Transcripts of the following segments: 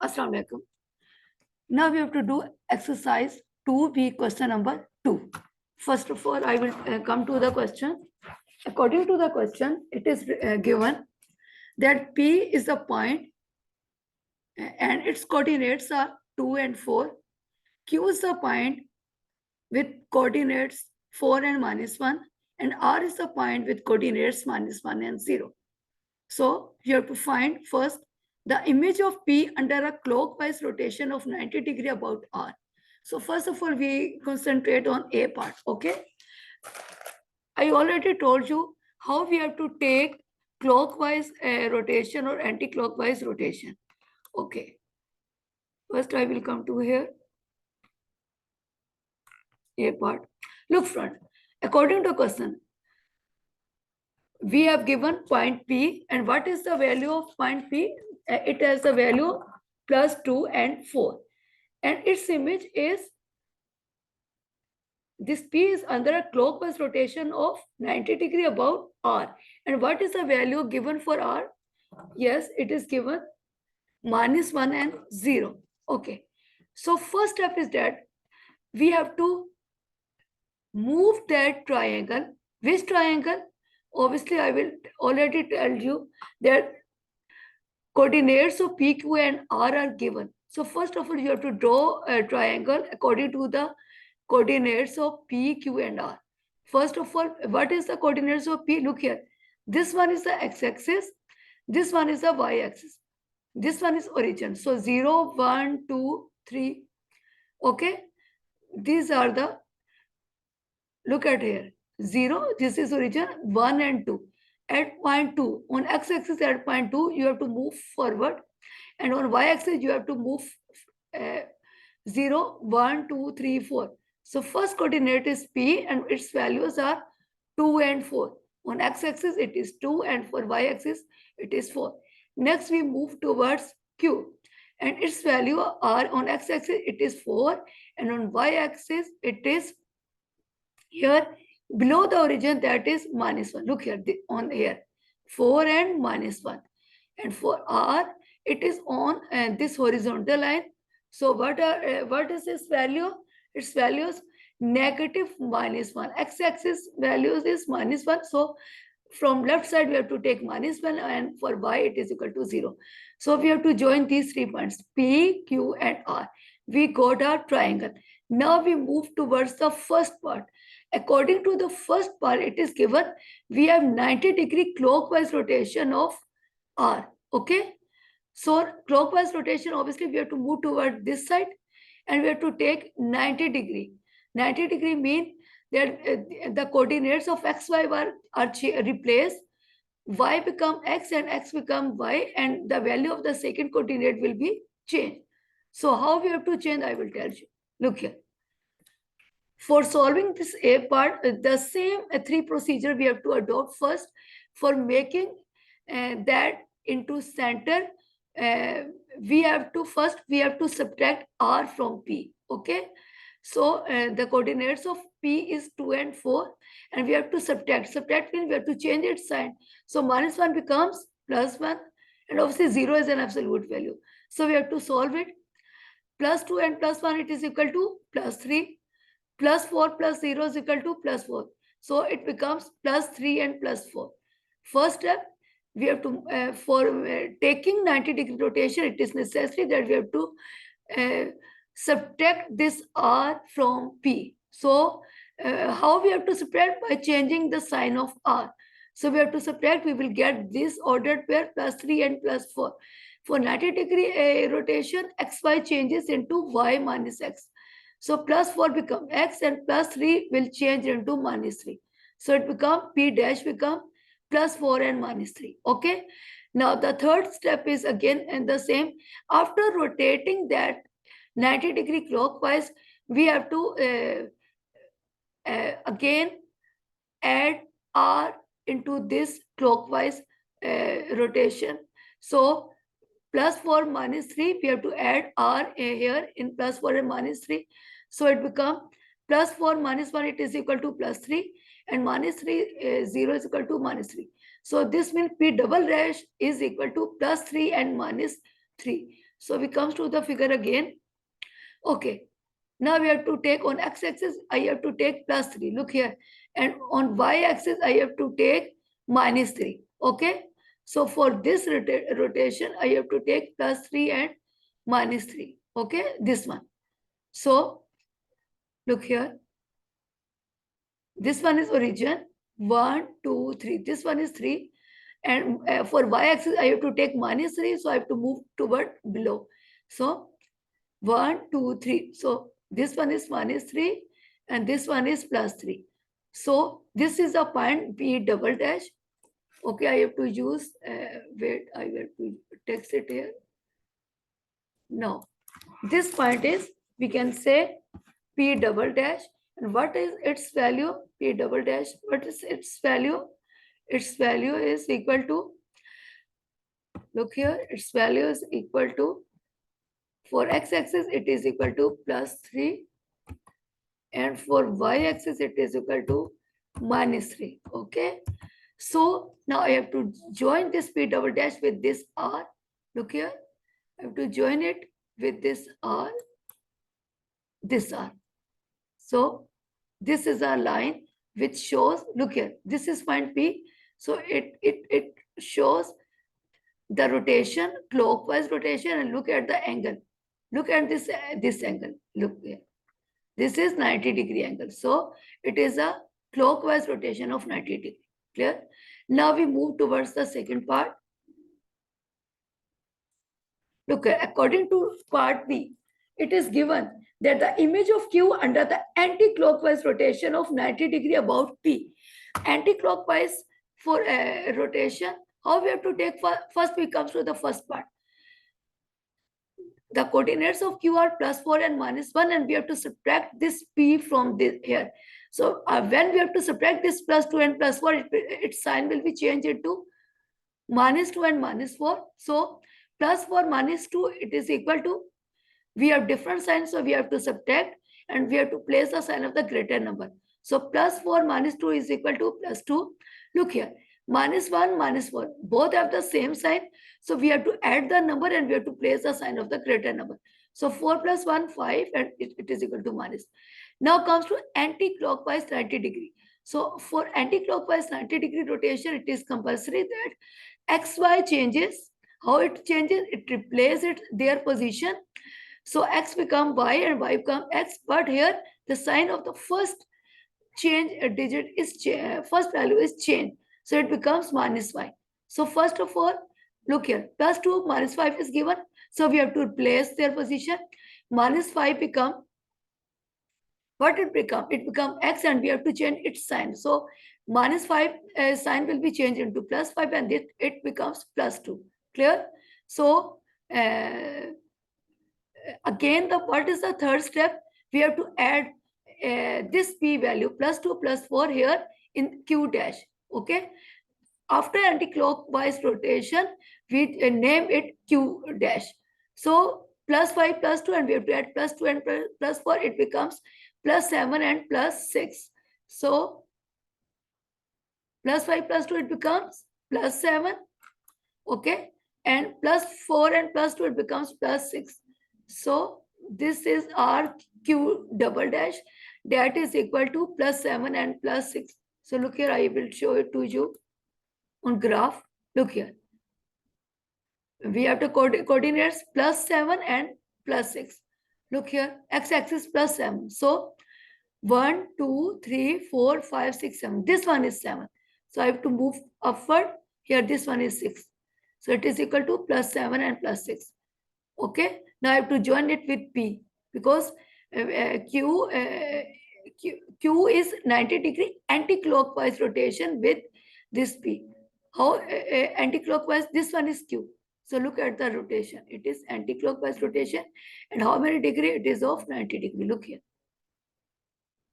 Assalamu alaikum. Now we have to do exercise 2B, question number 2. First of all, I will come to the question. According to the question, it is given that P is the point and its coordinates are 2 and 4. Q is the point with coordinates 4 and -1, and R is the point with coordinates -1 and 0. So you have to find first the image of P under a clockwise rotation of 90 degree about R. So first of all, we concentrate on A part, okay? I already told you how we have to take clockwise rotation or anti-clockwise rotation. Okay. First, I will come to here. A part. Look front. According to question, we have given point P, and what is the value of point P? It has the value +2 and 4. And its image is, this P is under a clockwise rotation of 90 degree about R. And what is the value given for R? Yes, it is given -1 and 0. Okay. So first step is that we have to move that triangle. Which triangle? Obviously, I will already tell you that coordinates of P, Q, and R are given. So first of all, you have to draw a triangle according to the coordinates of P, Q, and R. First of all, what is the coordinates of P? Look here. This one is the x-axis. This one is the y-axis. This one is origin. So 0, 1, 2, 3. Okay. These are the, look at here. 0, this is origin, 1 and 2. At point 2, on x-axis at point 2, you have to move forward. And on y-axis, you have to move 0, 1, 2, 3, 4. So first coordinate is P and its values are 2 and 4. On x-axis, it is 2 and for y-axis, it is 4. Next, we move towards Q. And its value are on x-axis, it is 4. And on y-axis, it is here below the origin, that is -1. Look here, on here, 4 and -1. And for R, it is on this horizontal line. So what is its value? Its values -1. X-axis values is -1. So from left side, we have to take -1, and for y, it is equal to 0. So we have to join these 3 points, P, Q, and R. We got our triangle. Now we move towards the first part. According to the first part, it is given, we have 90 degree clockwise rotation of R. Okay. So clockwise rotation, obviously, we have to move toward this side and we have to take 90 degree. 90 degree means that the coordinates of x, y are replaced. Y become x and x become y, and the value of the second coordinate will be changed. So how we have to change, I will tell you. Look here. For solving this A part, the same 3 procedure we have to adopt first. For making that into center, we have to subtract R from P. Okay. So the coordinates of P is 2 and 4, and we have to subtract. Subtract means we have to change its sign. So -1 becomes +1, and obviously 0 is an absolute value. So we have to solve it. +2 and +1, it is equal to +3. +4 + 0 is equal to +4. So it becomes +3 and +4. First step, we have to, for taking 90 degree rotation, it is necessary that we have to subtract this R from P. So how we have to subtract? By changing the sign of R. So we have to subtract, we will get this ordered pair +3 and +4. For 90 degree rotation, XY changes into Y minus X. So +4 become X and +3 will change into -3. So it become P dash become +4 and -3. Okay. Now the third step is again and the same. After rotating that 90 degree clockwise, we have to again add R into this clockwise rotation. So +4 -3, we have to add R here in +4 and -3. So it becomes +4 -1, it is equal to +3, and -3, 0 is equal to -3. So this means P double dash is equal to +3 and -3. So we comes to the figure again. Okay. Now we have to take on x-axis, I have to take plus 3. Look here. And on y-axis, I have to take minus 3. Okay. So for this rotation, I have to take plus 3 and minus 3. Okay. This one. So look here. This one is origin. 1, 2, 3. This one is 3. And for y-axis, I have to take minus 3. So I have to move toward below. So 1, 2, 3. So this one is minus 3 and this one is plus 3. So this is a point P double dash. Okay, I have to use, wait, I have to text it here. No, this point is, we can say P double dash. And what is its value? P double dash, what is its value? Its value is equal to, look here, its value is equal to, for x-axis, it is equal to plus 3. And for y-axis, it is equal to minus 3. Okay. So now I have to join this P double dash with this R. Look here. I have to join it with this R. This R. So this is a line which shows, look here, this is point P. So it shows the rotation, clockwise rotation, and look at the angle. Look at this angle. Look here. This is 90-degree angle. So it is a clockwise rotation of 90 degree. Clear? Now we move towards the second part. Look, according to part B, it is given that the image of Q under the anti-clockwise rotation of 90 degree about P. Anti-clockwise for rotation, how we have to take first we comes to the first part. The coordinates of Q are plus 4 and minus 1, and we have to subtract this P from this here. So when we have to subtract this plus 2 and plus 4, its sign will be changed into minus 2 and minus 4. So plus 4 minus 2, it is equal to, we have different signs, so we have to subtract and we have to place the sign of the greater number. So plus 4 minus 2 is equal to plus 2. Look here, minus 1, minus 4, both have the same sign. So we have to add the number and we have to place the sign of the greater number. So 4 plus 1, 5, and it is equal to minus. Now comes to anti-clockwise 90 degree. So for anti-clockwise 90 degree rotation, it is compulsory that XY changes. How it changes? It replaces their position. So X become Y and Y become X. But here the sign of the first change digit is first value is changed. So it becomes minus Y. So first of all, look here, plus 2 minus 5 is given. So we have to replace their position. Minus 5 become, what it become? It become X and we have to change its sign. So minus 5 sign will be changed into plus 5 and it becomes plus 2. Clear? So again, what is the third step? We have to add this P value plus 2 plus 4 here in Q dash. Okay. After anti-clockwise rotation, we name it Q dash. So plus 5 plus 2 and we have to add plus 2 and plus 4. It becomes plus 7 and plus 6. So plus 5 plus 2, it becomes plus 7. Okay. And plus 4 and plus 2, it becomes plus 6. So this is our Q double dash, that is equal to plus 7 and plus 6. So look here, I will show it to you on graph. Look here. We have the coordinates plus 7 and plus 6. Look here, x-axis plus 7. So 1, 2, 3, 4, 5, 6, 7. This one is 7. So I have to move upward. Here this one is 6. So it is equal to plus 7 and plus 6. Okay. Now I have to join it with P because Q is 90 degree anti-clockwise rotation with this P. How anti-clockwise? This one is Q. So look at the rotation. It is anti-clockwise rotation. And how many degree? It is of 90 degree. Look here.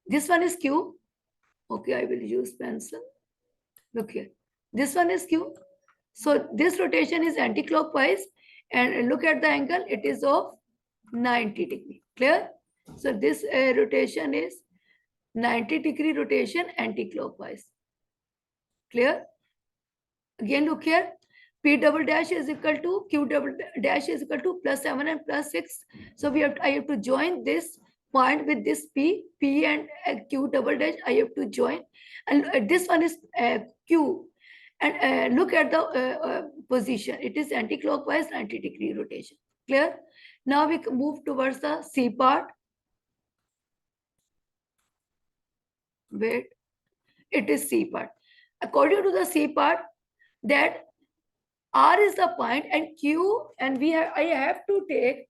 This one is Q. Okay, I will use pencil. Look here. This one is Q. So this rotation is anti-clockwise. And look at the angle. It is of 90 degree. Clear? So this rotation is 90 degree rotation anti-clockwise. Clear? Again, look here. P double dash is equal to Q double dash is equal to plus 7 and plus 6. So I have to join this point with this P and Q double dash I have to join. And this one is Q. And look at the position. It is anti-clockwise 90-degree rotation. Clear? Now we move towards the C part. Wait, it is C part. According to the C part, that R is the point and Q, and I have to take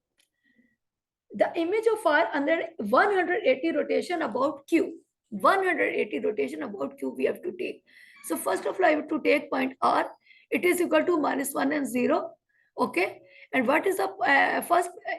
the image of R under 180 rotation about Q. 180 rotation about Q we have to take. So first of all, I have to take point R. It is equal to -1 and 0. Okay. And what is the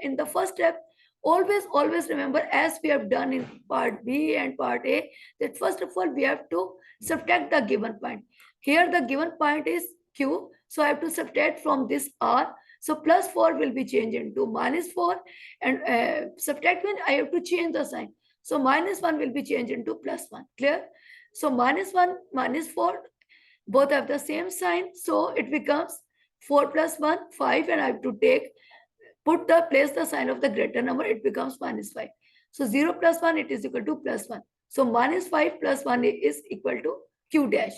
in the first step, always remember, as we have done in part B and part A, that first of all, we have to subtract the given point. Here the given point is Q. So I have to subtract from this R. So plus 4 will be changed into -4, and subtract means I have to change the sign. So -1 will be changed into +1. Clear? So -1, -4, both have the same sign. So it becomes 4 plus 1, 5, and I have to place the sign of the greater number. It becomes -5. So 0 plus 1, it is equal to +1. So -5 plus 1 is equal to Q dash,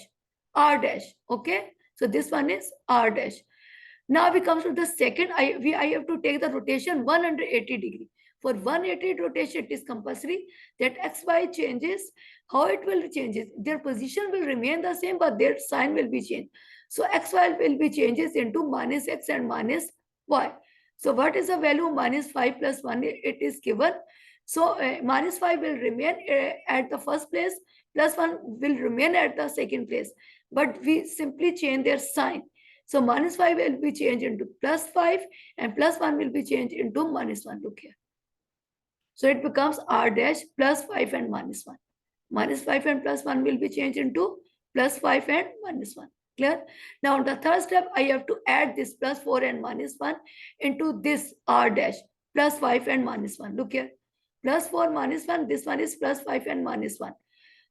R dash. Okay. So this one is R dash. Now we come to the second. I have to take the rotation 180 degree. For 180 rotation, it is compulsory that XY changes. How it will change? Their position will remain the same, but their sign will be changed. So XY will be changes into -X and -Y. So what is the value? -5 plus 1, it is given. So -5 will remain at the first place, +1 will remain at the second place. But we simply change their sign. So -5 will be changed into +5 and +1 will be changed into -1. Look here. So it becomes R dash +5 and -1. -5 and +1 will be changed into +5 and -1. Clear? Now the third step, I have to add this +4 and -1 into this R dash +5 and -1. Look here. +4 -1. This one is +5 and -1.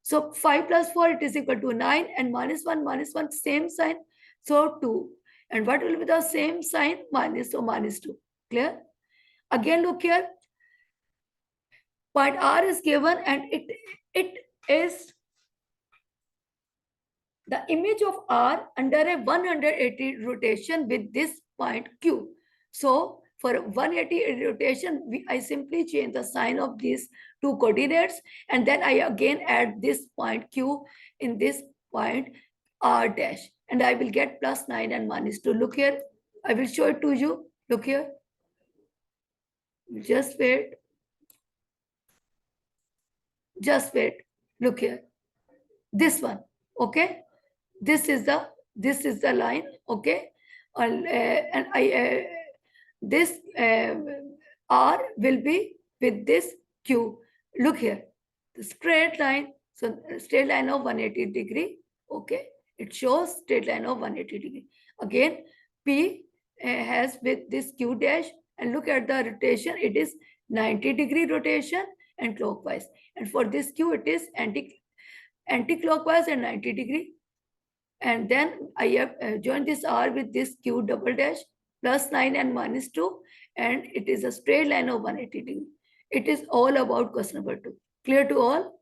So 5 plus 4, it is equal to 9, and -1, same sign. So 2. And what will be the same sign? Minus, so -2. Clear? Again, look here. Point R is given, and it is the image of R under a 180 rotation with this point Q. So for 180 rotation, I simply change the sign of these two coordinates, and then I again add this point Q in this point R dash, and I will get +9 and -2. Look here. I will show it to you. Look here. Just wait. Just wait. Look here. This one. Okay. This is the line. Okay. And this R will be with this Q. Look here. The straight line. So straight line of 180 degree. Okay. It shows straight line of 180 degree. Again, P has with this Q dash, and look at the rotation. It is 90-degree rotation and clockwise. And for this Q, it is anti-clockwise and 90-degree. And then I have joined this R with this Q double dash +9 and -2. And it is a straight line of 180 degree. It is all about question number 2. Clear to all?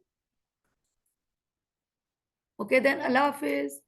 Okay, then Allah Hafiz.